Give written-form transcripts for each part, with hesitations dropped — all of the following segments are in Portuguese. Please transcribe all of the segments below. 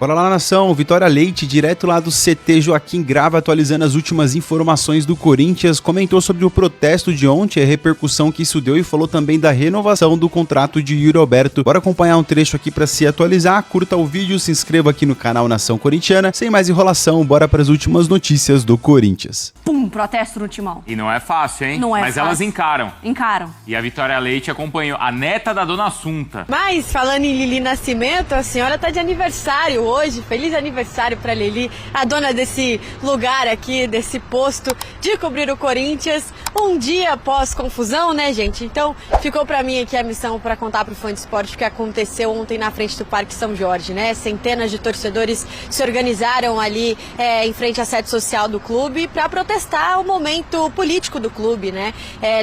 Bora lá, nação. Vitória Leite, direto lá do CT Joaquim Grava, atualizando as últimas informações do Corinthians. Comentou sobre o protesto de ontem, a repercussão que isso deu e falou também da renovação do contrato de Yuri Alberto. Bora acompanhar um trecho aqui para se atualizar. Curta o vídeo, se inscreva aqui no canal Nação Corintiana. Sem mais enrolação, bora para as últimas notícias do Corinthians. Pum, protesto no Timão. E não é fácil, hein? Não é Mas fácil. elas encaram. Encaram. E a Vitória Leite acompanhou a neta da Dona Assunta. Mas, falando em Lili Nascimento, a senhora tá de aniversário hoje. Feliz aniversário pra Lili, a dona desse lugar aqui, desse posto de cobrir o Corinthians. Um dia após confusão, né, gente? Então, ficou pra mim aqui a missão pra contar pro fã de esporte o que aconteceu ontem na frente do Parque São Jorge, né? Centenas de torcedores se organizaram ali em frente à sede social do clube pra protestar o momento político do clube, né?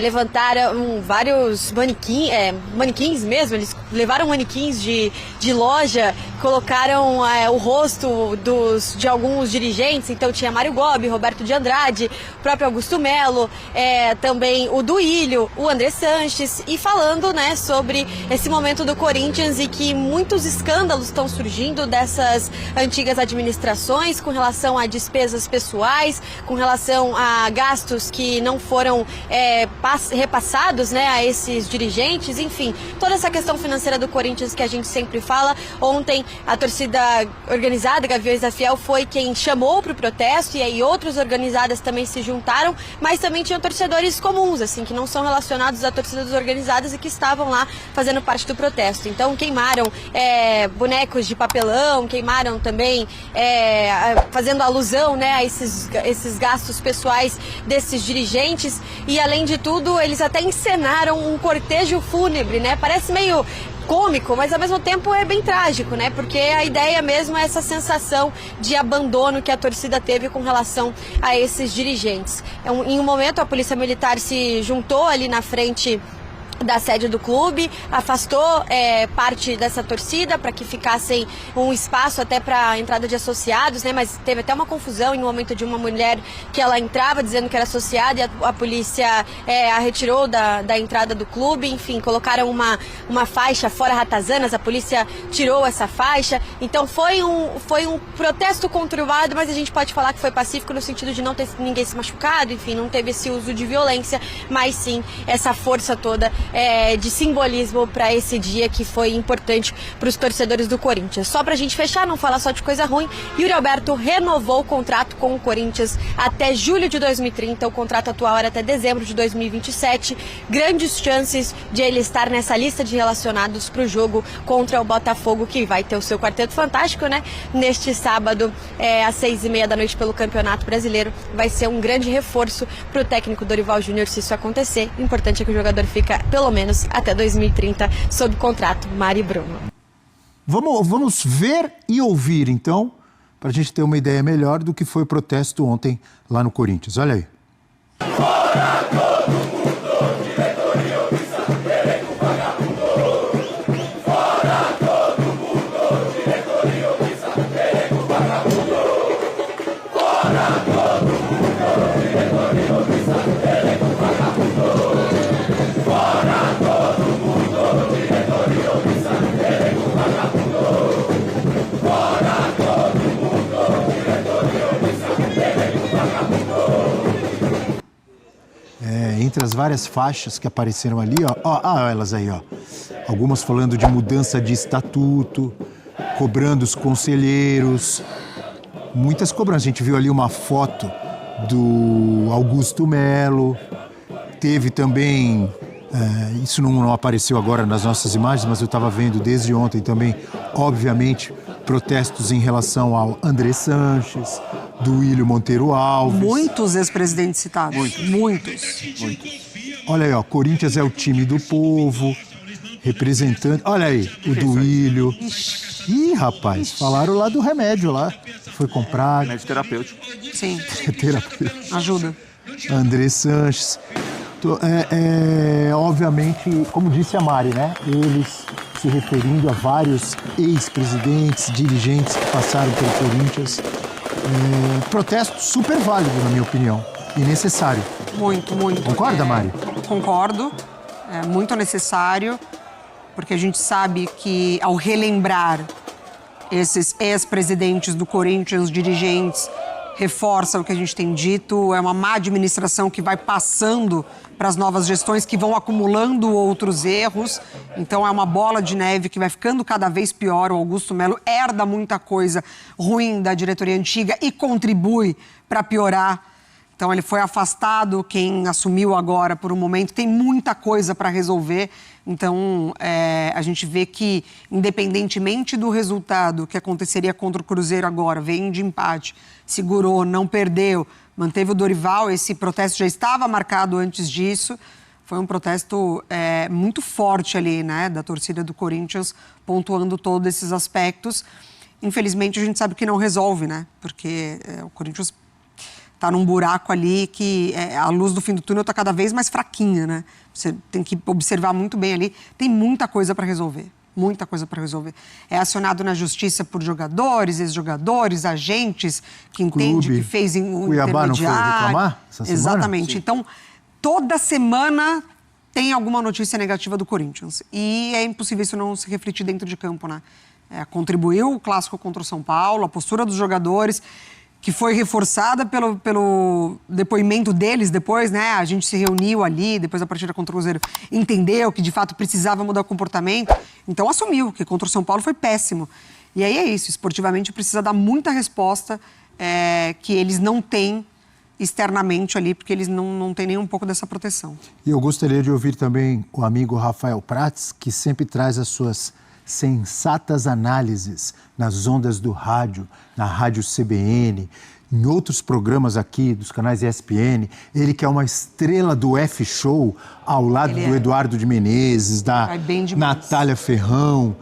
Levantaram vários manequins mesmo, eles levaram manequins de loja, colocaram o rosto de alguns dirigentes, então tinha Mário Gobi, Roberto de Andrade, o próprio Augusto Melo, também o Duílio, o André Sanches, e falando, né, sobre esse momento do Corinthians e que muitos escândalos estão surgindo dessas antigas administrações com relação a despesas pessoais, com relação a gastos que não foram repassados, né, a esses dirigentes, enfim, toda essa questão financeira do Corinthians que a gente sempre fala. Ontem a torcida organizada, Gaviões da Fiel, foi quem chamou para o protesto, e aí outras organizadas também se juntaram, mas também tinham torcedores comuns, assim, que não são relacionados a torcidas organizadas e que estavam lá fazendo parte do protesto. Então queimaram bonecos de papelão, queimaram também fazendo alusão, né, a esses gastos pessoais desses dirigentes, e além de tudo eles até encenaram um cortejo fúnebre, né? Parece meio cômico, mas ao mesmo tempo é bem trágico, né? Porque a ideia mesmo é essa sensação de abandono que a torcida teve com relação a esses dirigentes. Em um momento a polícia militar se juntou ali na frente da sede do clube, afastou parte dessa torcida para que ficassem um espaço até para a entrada de associados, né? Mas teve até uma confusão em um momento de uma mulher que ela entrava dizendo que era associada, e a polícia a retirou da entrada do clube. Enfim, colocaram uma faixa fora ratazanas, a polícia tirou essa faixa. Então foi um protesto conturbado, mas a gente pode falar que foi pacífico no sentido de não ter ninguém se machucado, enfim, não teve esse uso de violência, mas sim essa força toda de simbolismo para esse dia que foi importante para os torcedores do Corinthians. Só para a gente fechar, não falar só de coisa ruim, Yuri Alberto renovou o contrato com o Corinthians até julho de 2030, o contrato atual era até dezembro de 2027, grandes chances de ele estar nessa lista de relacionados para o jogo contra o Botafogo, que vai ter o seu quarteto fantástico, né? Neste sábado, às 6h30 da noite pelo Campeonato Brasileiro, vai ser um grande reforço para o técnico Dorival Júnior se isso acontecer. O importante é que o jogador fica pelo menos até 2030 sob contrato. Mari Bruno. Vamos ver e ouvir, então, para a gente ter uma ideia melhor do que foi o protesto ontem lá no Corinthians. Olha aí. Fora todo mundo, diretoria omissa, elenco vagabundo. Fora todo mundo, diretoria omissa, elenco vagabundo. Fora todo mundo, diretoria omissa, elenco vagabundo. Fora todo mundo, diretoria omissa, elenco vagabundo. Fora todo mundo, diretoria omissa, elenco vagabundo. Entre as várias faixas que apareceram ali, elas aí, ó. Algumas falando de mudança de estatuto, cobrando os conselheiros, muitas cobranças. A gente viu ali uma foto do Augusto Melo, teve também, isso não apareceu agora nas nossas imagens, mas eu estava vendo desde ontem também, obviamente, protestos em relação ao André Sanches, Duílio Monteiro Alves. Muitos ex-presidentes citados. Muitos. Olha aí, ó, Corinthians é o time do povo, representante. Olha aí, o Duílio. Ih, rapaz, falaram lá do remédio lá. Foi comprado. Remédio terapêutico. Sim. Terapêutico. Ajuda. André Sanches. Obviamente, como disse a Mari, né? Eles se referindo a vários ex-presidentes, dirigentes que passaram pelo Corinthians. Protesto super válido, na minha opinião, e necessário. Muito, muito. Concorda, Mari? Concordo. É muito necessário, porque a gente sabe que, ao relembrar esses ex-presidentes do Corinthians, dirigentes, reforça o que a gente tem dito. É uma má administração que vai passando para as novas gestões, que vão acumulando outros erros. Então é uma bola de neve que vai ficando cada vez pior. O Augusto Melo herda muita coisa ruim da diretoria antiga e contribui para piorar. Então ele foi afastado, quem assumiu agora por um momento tem muita coisa para resolver. Então a gente vê que, independentemente do resultado que aconteceria contra o Cruzeiro agora, veio de empate, segurou, não perdeu, manteve o Dorival, esse protesto já estava marcado antes disso. Foi um protesto muito forte ali, né, da torcida do Corinthians, pontuando todos esses aspectos. Infelizmente a gente sabe que não resolve, né, porque o Corinthians está num buraco ali que a luz do fim do túnel está cada vez mais fraquinha, né? Você tem que observar muito bem ali. Tem muita coisa para resolver. Muita coisa para resolver. É acionado na justiça por jogadores, ex-jogadores, agentes, que entende que fez um Cuiabá intermediário. não foi reclamar essa semana? Exatamente. Sim. Então, toda semana tem alguma notícia negativa do Corinthians. E é impossível isso não se refletir dentro de campo, né? Contribuiu o clássico contra o São Paulo, a postura dos jogadores, que foi reforçada pelo depoimento deles depois, né? A gente se reuniu ali, depois da partida contra o Cruzeiro, entendeu que, de fato, precisava mudar o comportamento. Então, assumiu que contra o São Paulo foi péssimo. E aí é isso, esportivamente precisa dar muita resposta que eles não têm externamente ali, porque eles não têm nem um pouco dessa proteção. E eu gostaria de ouvir também o amigo Rafael Prats, que sempre traz as suas sensatas análises nas ondas do rádio, na Rádio CBN, em outros programas aqui dos canais ESPN. Ele que é uma estrela do F-Show, ao lado do Eduardo de Menezes, da Natália Ferrão,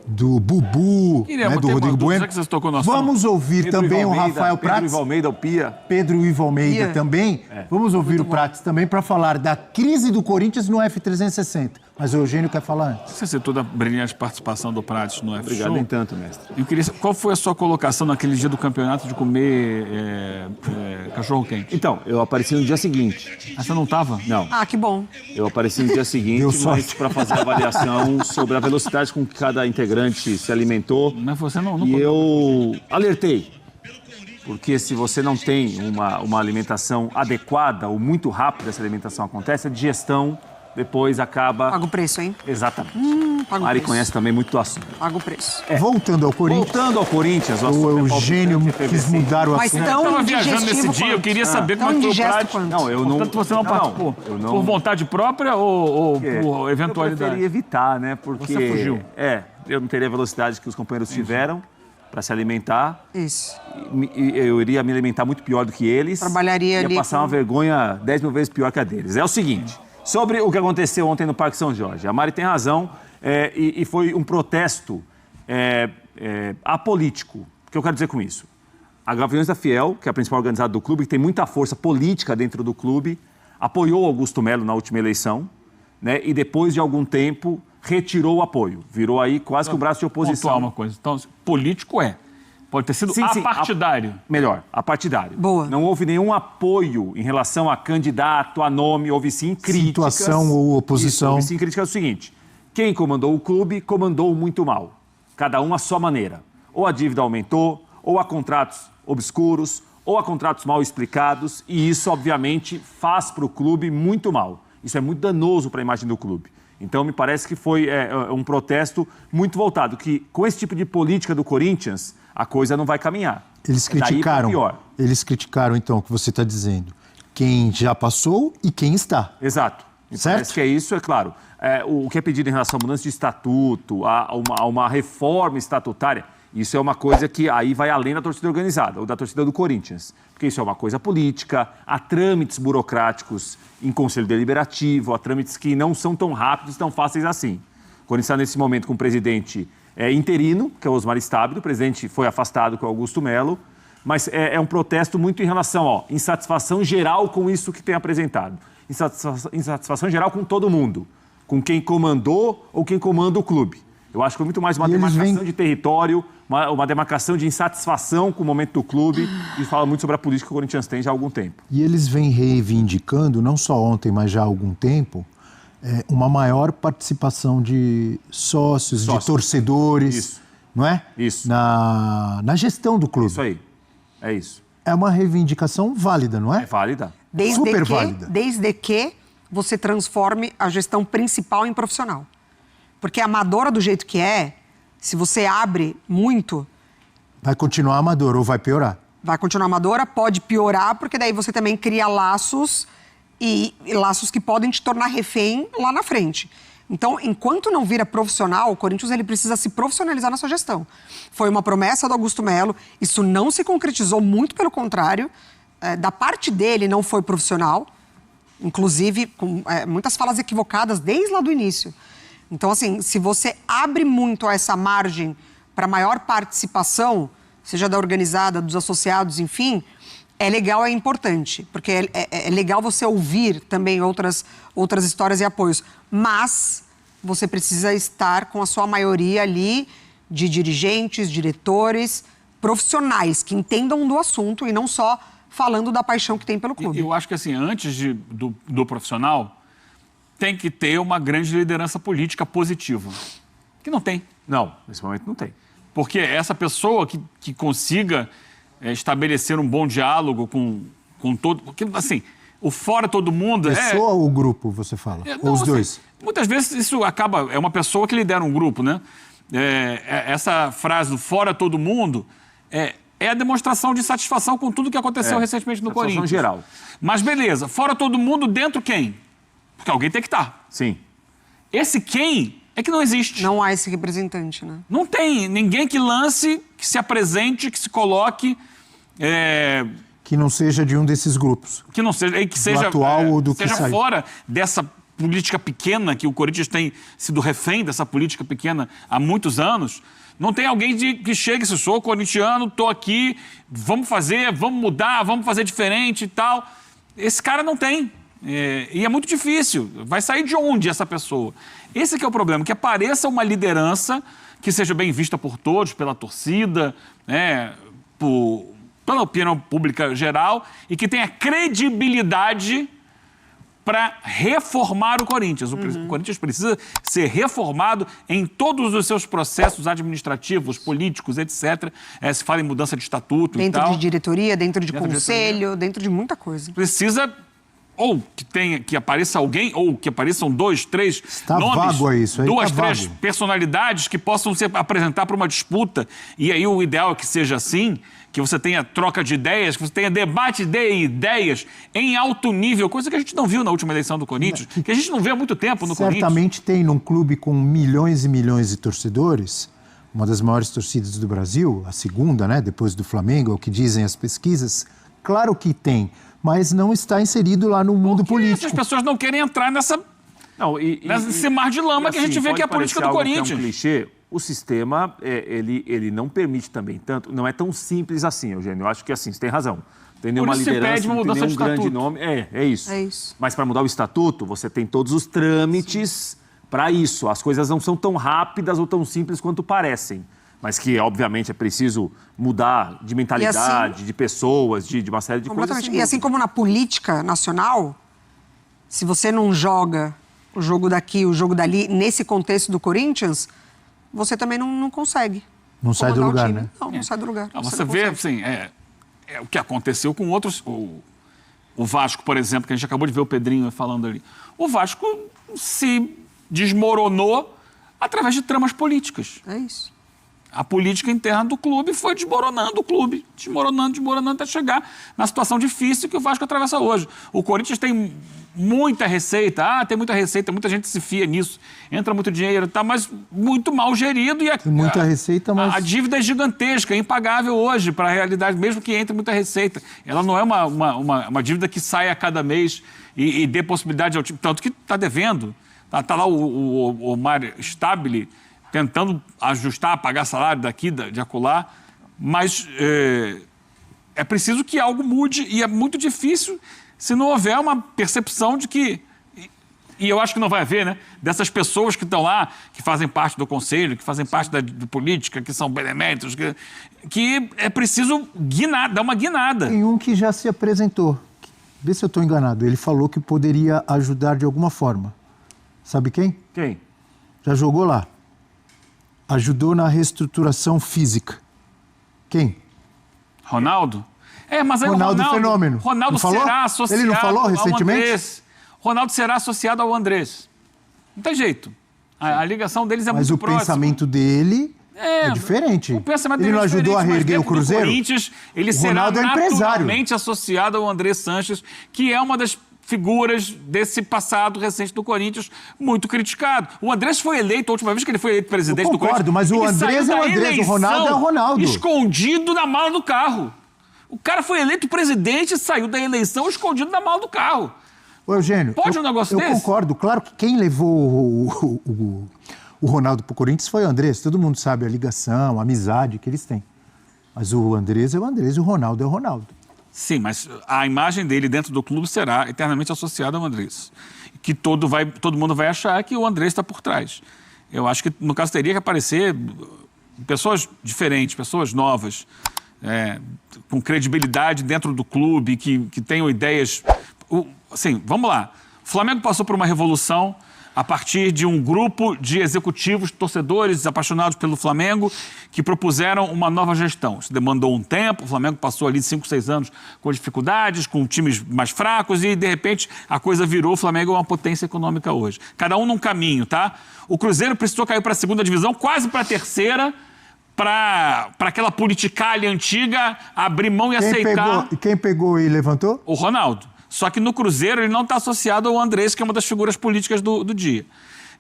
do Bubu, né, do Rodrigo Bueno. Já que vocês tocou no assunto. Vamos ouvir Pedro também Ivo o Almeida, Rafael Prats. Pedro Ivo Almeida, o Pia. Pedro Ivo Almeida também. Vamos ouvir o Prats também para falar da crise do Corinthians no F360. Mas o Eugênio quer falar antes. Você citou da brilhante participação do Prats no F-Show. Obrigado, nem tanto, mestre. Eu queria saber, qual foi a sua colocação naquele dia do campeonato de comer cachorro-quente? Então, eu apareci no dia seguinte. Ah, você não estava? Não. Ah, que bom. Eu apareci no dia seguinte, mas para fazer a avaliação sobre a velocidade com que cada integrante se alimentou. Mas você não e eu alertei. Porque se você não tem uma alimentação adequada ou muito rápida, essa alimentação acontece, a digestão depois acaba... Paga o preço, hein? Exatamente. Paga o Mari preço. conhece também muito do assunto. Paga o preço. Voltando ao Corinthians. Voltando ao Corinthians, o assunto O Eugênio é quis mudar o Mas assunto. tão Eu estava viajando nesse indigestivo dia, eu quanto. queria saber como é Tão que foi o indigesto Prats. quanto. Não, eu não... Portanto, você não participou. Eu não... Por vontade própria ou por eventualidade? Eu preferi evitar, né? Porque... Você fugiu. Eu não teria a velocidade que os companheiros tiveram para se alimentar. Isso. Eu iria me alimentar muito pior do que eles. Trabalharia ali Ia passar uma vergonha 10 mil vezes pior que a deles. É o seguinte, sobre o que aconteceu ontem no Parque São Jorge. A Mari tem razão e foi um protesto apolítico. O que eu quero dizer com isso? A Gaviões da Fiel, que é a principal organizada do clube, que tem muita força política dentro do clube, apoiou Augusto Melo na última eleição, né? E depois de algum tempo retirou o apoio. Virou aí quase que o braço de oposição. Pontuar uma coisa. Então, político pode ter sido apartidário. Melhor, apartidário. Boa. Não houve nenhum apoio em relação a candidato, a nome, houve sim críticas. Situação ou oposição. Isso, houve sim críticas. É o seguinte, quem comandou o clube, comandou muito mal. Cada um à sua maneira. Ou a dívida aumentou, ou há contratos obscuros, ou há contratos mal explicados, e isso, obviamente, faz para o clube muito mal. Isso é muito danoso para a imagem do clube. Então, me parece que foi um protesto muito voltado, que com esse tipo de política do Corinthians, a coisa não vai caminhar. Eles criticaram, então, o que você está dizendo. Quem já passou e quem está. Exato. Me Certo? parece que é isso, é claro. O que é pedido em relação à mudança de estatuto, a uma reforma estatutária, isso é uma coisa que aí vai além da torcida organizada, ou da torcida do Corinthians. Porque isso é uma coisa política, há trâmites burocráticos em conselho deliberativo, há trâmites que não são tão rápidos e tão fáceis assim. O Corinthians está nesse momento com o presidente interino, que é o Osmar Stabile, o presidente foi afastado, que é o Augusto Melo, mas é um protesto muito em relação, insatisfação geral com isso que tem apresentado. Insatisfação geral com todo mundo, com quem comandou ou quem comanda o clube. Eu acho que foi muito mais uma demarcação de território, uma demarcação de insatisfação com o momento do clube e fala muito sobre a política que o Corinthians tem já há algum tempo. E eles vêm reivindicando, não só ontem, mas já há algum tempo, uma maior participação de sócios, de torcedores. Isso. não é? Isso. Na gestão do clube. Isso aí. É isso. É uma reivindicação válida, não é? É válida. Super válida. Desde que você transforme a gestão principal em profissional. Porque amadora do jeito que é, se você abre muito... Vai continuar amador ou vai piorar? Vai continuar amadora, pode piorar, porque daí você também cria laços e laços que podem te tornar refém lá na frente. Então, enquanto não vira profissional, o Corinthians ele precisa se profissionalizar na sua gestão. Foi uma promessa do Augusto Melo, isso não se concretizou, muito pelo contrário. Da parte dele não foi profissional, inclusive com muitas falas equivocadas desde lá do início. Então, assim, se você abre muito essa margem para maior participação, seja da organizada, dos associados, enfim, é legal, é importante, porque é legal você ouvir também outras histórias e apoios, mas você precisa estar com a sua maioria ali de dirigentes, diretores, profissionais que entendam do assunto e não só falando da paixão que tem pelo clube. Eu acho que, assim, antes do profissional, tem que ter uma grande liderança política positiva, que não tem. Não, nesse momento não tem. Porque essa pessoa que consiga estabelecer um bom diálogo com todo... Porque, assim, o fora todo mundo... Pessoa ou grupo, você fala? Ou os dois? Assim, muitas vezes isso acaba... É uma pessoa que lidera um grupo, né? Essa frase do fora todo mundo é a demonstração de satisfação com tudo que aconteceu recentemente no Corinthians. Geral. Mas beleza, fora todo mundo, dentro quem? Porque alguém tem que estar. Sim. Esse quem é que não existe. Não há esse representante, né? Não tem ninguém que lance, que se apresente, que se coloque... Que não seja de um desses grupos. Que não seja... Que seja atual ou do que seja saiu. fora dessa política pequena, que o Corinthians tem sido refém dessa política pequena há muitos anos. Não tem alguém que chegue e se sou corintiano, estou aqui, vamos fazer, vamos mudar, vamos fazer diferente e tal. Esse cara não tem. E é muito difícil. Vai sair de onde essa pessoa? Esse que é o problema, que apareça uma liderança que seja bem vista por todos, pela torcida, né, pela opinião pública geral, e que tenha credibilidade para reformar o Corinthians. O Corinthians precisa ser reformado em todos os seus processos administrativos, políticos, etc. Se fala em mudança de estatuto dentro e tal. De diretoria, dentro de conselho, dentro de muita coisa. Precisa ou que apareça alguém, ou que apareçam 2, 3 nomes, vago isso aí, 2, tá 3 vago. personalidades que possam se apresentar para uma disputa. E aí o ideal é que seja assim, que você tenha troca de ideias, que você tenha debate de ideias em alto nível, coisa que a gente não viu na última eleição do Corinthians, que a gente não vê há muito tempo no Corinthians. Certamente tem num clube com milhões e milhões de torcedores, uma das maiores torcidas do Brasil, a segunda, né, depois do Flamengo, é o que dizem as pesquisas. Claro que tem, mas não está inserido lá no mundo político. Essas pessoas não querem entrar nesse mar de lama que a gente vê que é a política do Corinthians. Que é um clichê, o sistema, ele não permite também tanto, não é tão simples assim, Eugênio. Eu acho que assim, você tem razão. Tem nenhuma liderança, não tem nenhum grande nome. É isso. É isso. Mas para mudar o estatuto, você tem todos os trâmites para isso. As coisas não são tão rápidas ou tão simples quanto parecem. Mas que, obviamente, é preciso mudar de mentalidade, assim, de pessoas, de uma série de coisas. E assim como na política nacional, se você não joga o jogo daqui, o jogo dali, nesse contexto do Corinthians, você também não consegue. Não sai do lugar, né? Não sai do lugar. Você vê, assim, o que aconteceu com outros... O Vasco, por exemplo, que a gente acabou de ver o Pedrinho falando ali. O Vasco se desmoronou através de tramas políticas. É isso. A política interna do clube foi desmoronando o clube. Desmoronando, até chegar na situação difícil que o Vasco atravessa hoje. O Corinthians tem muita receita. Tem muita receita, muita gente se fia nisso. Entra muito dinheiro, mas muito mal gerido. E tem muita receita, mas... A dívida é gigantesca, é impagável hoje para a realidade, mesmo que entre muita receita. Ela não é uma dívida que sai a cada mês e dê possibilidade ao time. Tanto que está devendo. Está lá o Mário Stabile tentando ajustar, pagar salário daqui, de acolá, mas é preciso que algo mude e é muito difícil se não houver uma percepção de que, e eu acho que não vai haver, né, dessas pessoas que estão lá, que fazem parte do conselho, que fazem parte da política, que são beneméritos, que é preciso dar uma guinada. Tem um que já se apresentou, vê se eu estou enganado, ele falou que poderia ajudar de alguma forma. Sabe quem? Quem? Já jogou lá. ajudou na reestruturação física. Quem? Ronaldo? Mas aí Ronaldo o Ronaldo fenômeno. Ronaldo Não falou? será associado Ele não falou recentemente? ao Andrés. Ronaldo será associado ao Andrés. Não tem jeito. A ligação deles é Mas muito próxima. o pensamento dele é diferente. O pensamento Ele dele não é ajudou a diferente, mas reerguer o dentro do Cruzeiro? Corinthians, ele O será Ronaldo é empresário. naturalmente associado ao Andrés Sanches, que é uma das figuras desse passado recente do Corinthians, muito criticado. O Andrés foi eleito, a última vez que ele foi eleito presidente do Corinthians... mas o ele Andrés saiu é o da Andrés, o Ronaldo é o Ronaldo. escondido na mala do carro. O cara foi eleito presidente e saiu da eleição escondido na mala do carro. Ô, Eugênio, Pode um negócio desse? Eu concordo. Claro que quem levou o Ronaldo pro Corinthians foi o Andrés. Todo mundo sabe a ligação, a amizade que eles têm. Mas o Andrés é o Andrés e o Ronaldo é o Ronaldo. Sim, mas a imagem dele dentro do clube será eternamente associada ao Andrés. Que todo mundo vai achar que o Andrés está por trás. Eu acho que, no caso, teria que aparecer pessoas diferentes, pessoas novas, com credibilidade dentro do clube, que tenham ideias... Assim, vamos lá. O Flamengo passou por uma revolução a partir de um grupo de executivos, torcedores apaixonados pelo Flamengo, que propuseram uma nova gestão. Isso demandou um tempo, o Flamengo passou ali 5, 6 anos com dificuldades, com times mais fracos e, de repente, a coisa virou. O Flamengo é uma potência econômica hoje. Cada um num caminho, tá? O Cruzeiro precisou cair para a segunda divisão, quase para a terceira, para aquela politicalha antiga abrir mão e aceitar... Quem pegou e levantou? O Ronaldo. Só que no Cruzeiro ele não está associado ao Andrés, que é uma das figuras políticas do dia.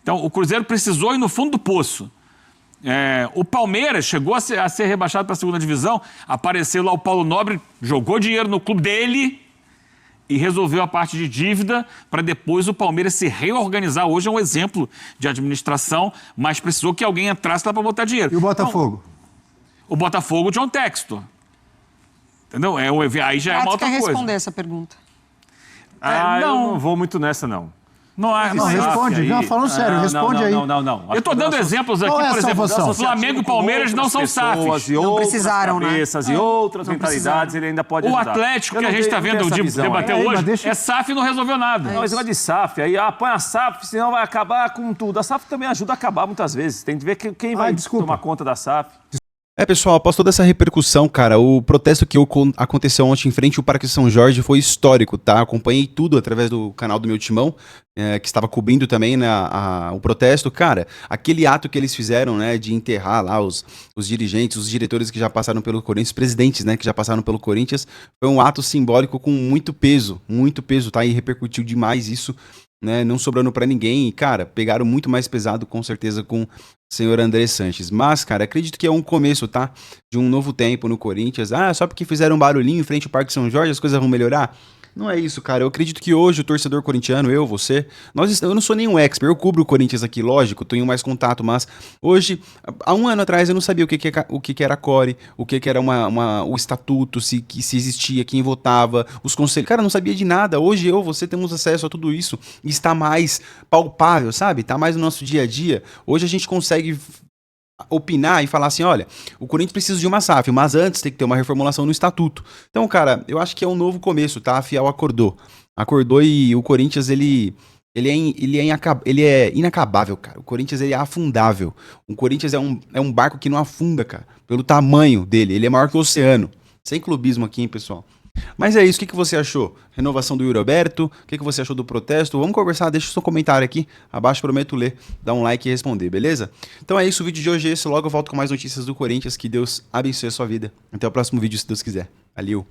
Então, o Cruzeiro precisou ir no fundo do poço. O Palmeiras chegou a ser rebaixado para a segunda divisão, apareceu lá o Paulo Nobre, jogou dinheiro no clube dele e resolveu a parte de dívida para depois o Palmeiras se reorganizar. Hoje é um exemplo de administração, mas precisou que alguém entrasse lá para botar dinheiro. E o Botafogo? Então, o Botafogo, John Textor. Entendeu? Aí já é uma outra quer coisa. responder essa pergunta? Eu não vou muito nessa, não. Não, responde. aí. Não, falando sério, responde aí. Não. Eu estou dando exemplos aqui, Qual é a por exemplo, salvação? Flamengo e Palmeiras não são SAFs. Não precisaram, né? cabeças, e outras mentalidades, ele ainda pode O ajudar. Atlético, Eu que a não gente tenho- está não tenho vendo essa de visão debater aí. hoje, mas deixa- é SAF e não resolveu nada. Não, esse negócio de SAF, aí põe a SAF, senão vai acabar com tudo. A SAF também ajuda a acabar muitas vezes. Tem que ver quem vai desculpa. tomar conta da SAF. Pessoal, após toda essa repercussão, cara, o protesto que aconteceu ontem em frente ao Parque São Jorge foi histórico, tá? Acompanhei tudo através do canal do meu timão, que estava cobrindo também o protesto. Cara, aquele ato que eles fizeram, né, de enterrar lá os dirigentes, os diretores que já passaram pelo Corinthians, os presidentes, né, que já passaram pelo Corinthians, foi um ato simbólico com muito peso, tá? E repercutiu demais isso, né, não sobrando pra ninguém. E, cara, pegaram muito mais pesado, com certeza, com o senhor Andrés Sanches. Mas, cara, acredito que é um começo, tá? De um novo tempo no Corinthians. Só porque fizeram um barulhinho em frente ao Parque São Jorge, as coisas vão melhorar? Não é isso, cara. Eu acredito que hoje o torcedor corintiano, eu, você, eu não sou nenhum expert, eu cubro o Corinthians aqui, lógico, tenho mais contato, mas hoje, há um ano atrás, eu não sabia o que era core, o que era o estatuto, se existia, quem votava, os conselhos. Cara, eu não sabia de nada. Hoje você temos acesso a tudo isso e está mais palpável, sabe? Está mais no nosso dia a dia. Hoje a gente consegue opinar e falar assim, olha, o Corinthians precisa de uma SAF, mas antes tem que ter uma reformulação no estatuto. Então, cara, eu acho que é um novo começo, tá? A Fiel acordou e o Corinthians, ele é inacabável, cara. O Corinthians, ele é afundável. O Corinthians é um barco que não afunda, cara, pelo tamanho dele. Ele é maior que o oceano. Sem clubismo aqui, hein, pessoal? Mas é isso, o que você achou? Renovação do Yuri Alberto, o que você achou do protesto? Vamos conversar, deixa o seu comentário aqui, abaixo prometo ler, dar um like e responder, beleza? Então é isso, o vídeo de hoje é esse, logo eu volto com mais notícias do Corinthians, que Deus abençoe a sua vida. Até o próximo vídeo, se Deus quiser. Valeu!